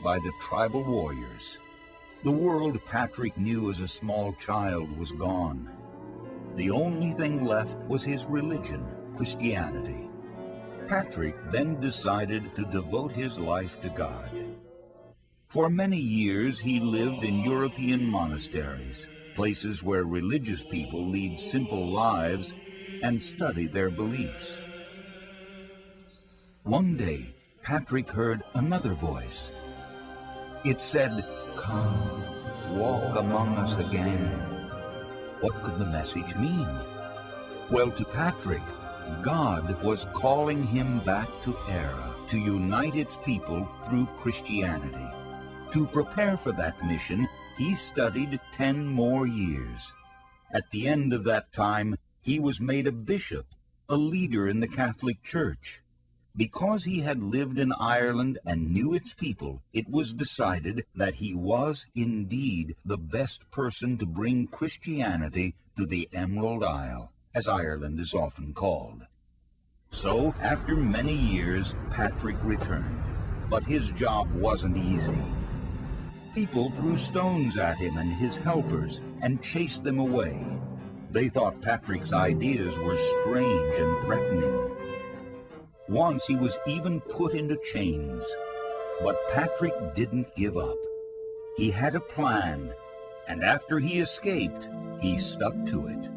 by the tribal warriors. The world Patrick knew as a small child was gone. The only thing left was his religion, Christianity. Patrick then decided to devote his life to God. For many years he lived in European monasteries, places where religious people lead simple lives and study their beliefs. One day, Patrick heard another voice. It said, "Come, walk among us again." What could the message mean? Well, to Patrick, God was calling him back to Era to unite its people through Christianity. To prepare for that mission, he studied 10 more years. At the end of that time, he was made a bishop, a leader in the Catholic Church. Because he had lived in Ireland and knew its people, it was decided that he was indeed the best person to bring Christianity to the Emerald Isle, as Ireland is often called. So, after many years, Patrick returned. But his job wasn't easy. People threw stones at him and his helpers and chased them away. They thought Patrick's ideas were strange and threatening. Once he was even put into chains. But Patrick didn't give up. He had a plan, and after he escaped, he stuck to it.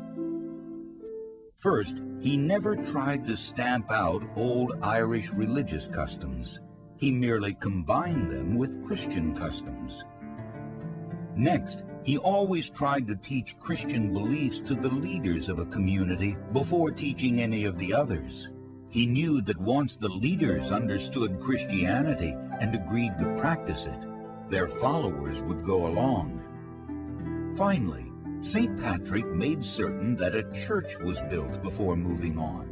First, he never tried to stamp out old Irish religious customs. He merely combined them with Christian customs. Next, he always tried to teach Christian beliefs to the leaders of a community before teaching any of the others. He knew that once the leaders understood Christianity and agreed to practice it, their followers would go along. Finally, St. Patrick made certain that a church was built before moving on.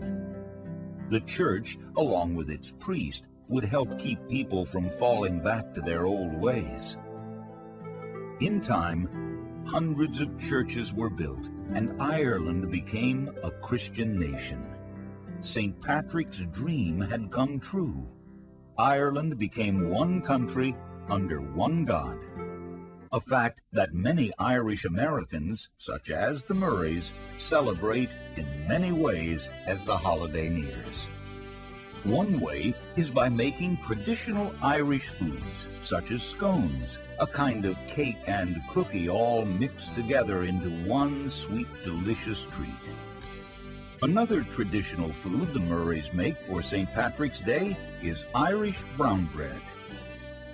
The church, along with its priest, would help keep people from falling back to their old ways. In time, hundreds of churches were built, and Ireland became a Christian nation. St. Patrick's dream had come true. Ireland became one country under one God, a fact that many Irish Americans, such as the Murrays, celebrate in many ways as the holiday nears. One way is by making traditional Irish foods, such as scones, a kind of cake and cookie all mixed together into one sweet, delicious treat. Another traditional food the Murrays make for St. Patrick's Day is Irish brown bread.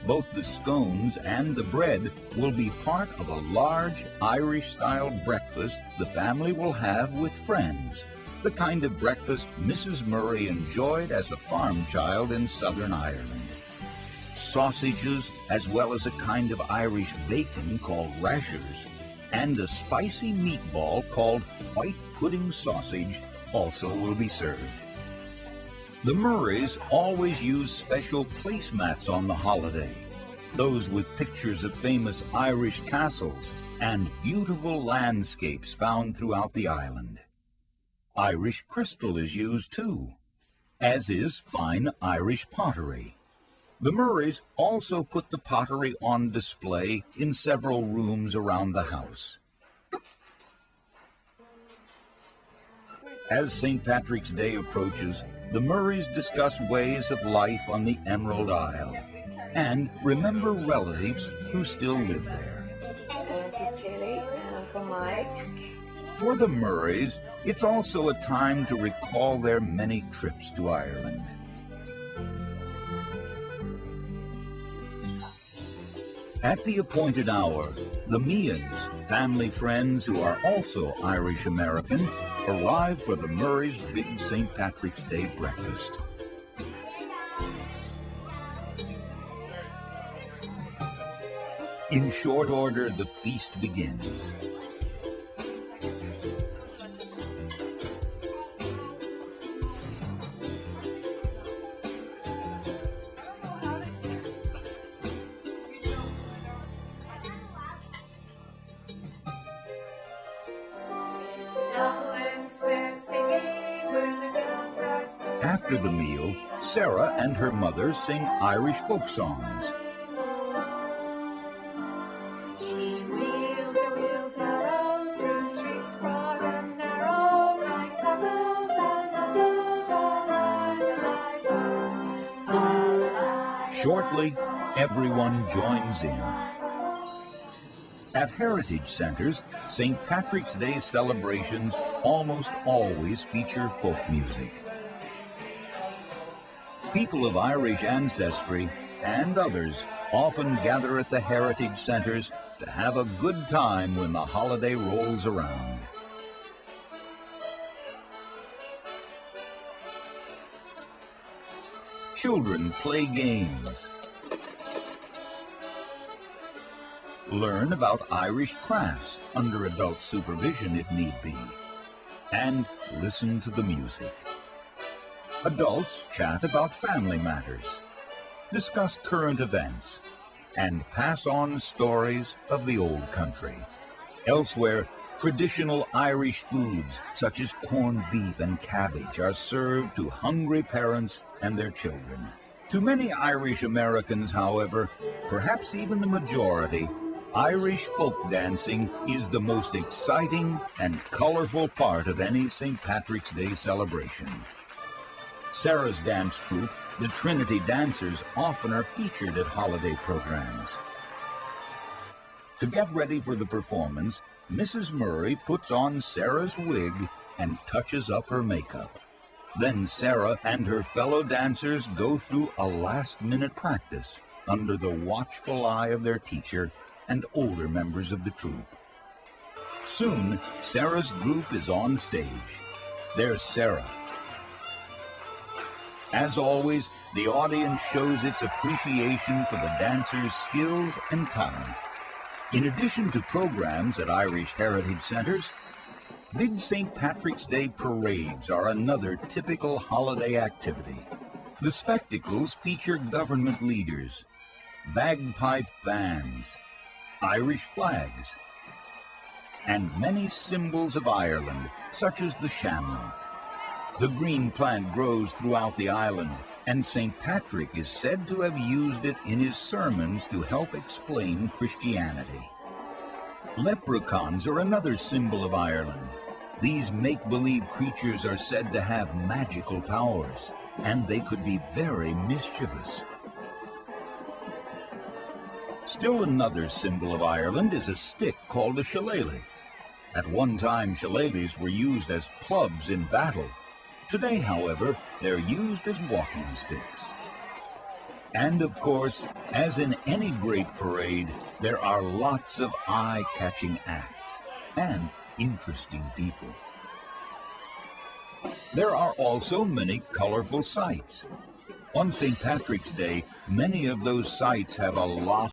Both the scones and the bread will be part of a large Irish-style breakfast the family will have with friends, the kind of breakfast Mrs. Murray enjoyed as a farm child in Southern Ireland. Sausages, as well as a kind of Irish bacon called rashers, and a spicy meatball called white pudding sausage also will be served. The Murrays always use special placemats on the holiday, those with pictures of famous Irish castles and beautiful landscapes found throughout the island. Irish crystal is used too, as is fine Irish pottery. The Murrays also put the pottery on display in several rooms around the house. As St. Patrick's Day approaches, the Murrays discuss ways of life on the Emerald Isle and remember relatives who still live there. Auntie Tilly and Uncle Mike. For the Murrays, it's also a time to recall their many trips to Ireland. At the appointed hour, the Meehan's, family friends who are also Irish American, arrive for the Murrays' big St. Patrick's Day breakfast. In short order, the feast begins. After the meal, Sarah and her mother sing Irish folk songs. Shortly, everyone joins in. At heritage centers, St. Patrick's Day celebrations almost always feature folk music. People of Irish ancestry and others often gather at the heritage centers to have a good time when the holiday rolls around. Children play games, learn about Irish crafts under adult supervision if need be, and listen to the music. Adults chat about family matters, discuss current events, and pass on stories of the old country. Elsewhere, traditional Irish foods such as corned beef and cabbage are served to hungry parents and their children. To many Irish Americans, however, perhaps even the majority, Irish folk dancing is the most exciting and colorful part of any St. Patrick's Day celebration. Sarah's dance troupe, the Trinity Dancers, often are featured at holiday programs. To get ready for the performance, Mrs. Murray puts on Sarah's wig and touches up her makeup. Then Sarah and her fellow dancers go through a last-minute practice under the watchful eye of their teacher and older members of the troupe. Soon, Sarah's group is on stage. There's Sarah. As always, the audience shows its appreciation for the dancers' skills and talent. In addition to programs at Irish Heritage Centers, big St. Patrick's Day parades are another typical holiday activity. The spectacles feature government leaders, bagpipe bands, Irish flags, and many symbols of Ireland, such as the shamrock. The green plant grows throughout the island, and St. Patrick is said to have used it in his sermons to help explain Christianity. Leprechauns are another symbol of Ireland. These make-believe creatures are said to have magical powers, and they could be very mischievous. Still another symbol of Ireland is a stick called a shillelagh. At one time, shillelaghs were used as clubs in battle. Today, however, they're used as walking sticks. And of course, as in any great parade, there are lots of eye-catching acts and interesting people. There are also many colorful sights. On St. Patrick's Day, many of those sights have a lot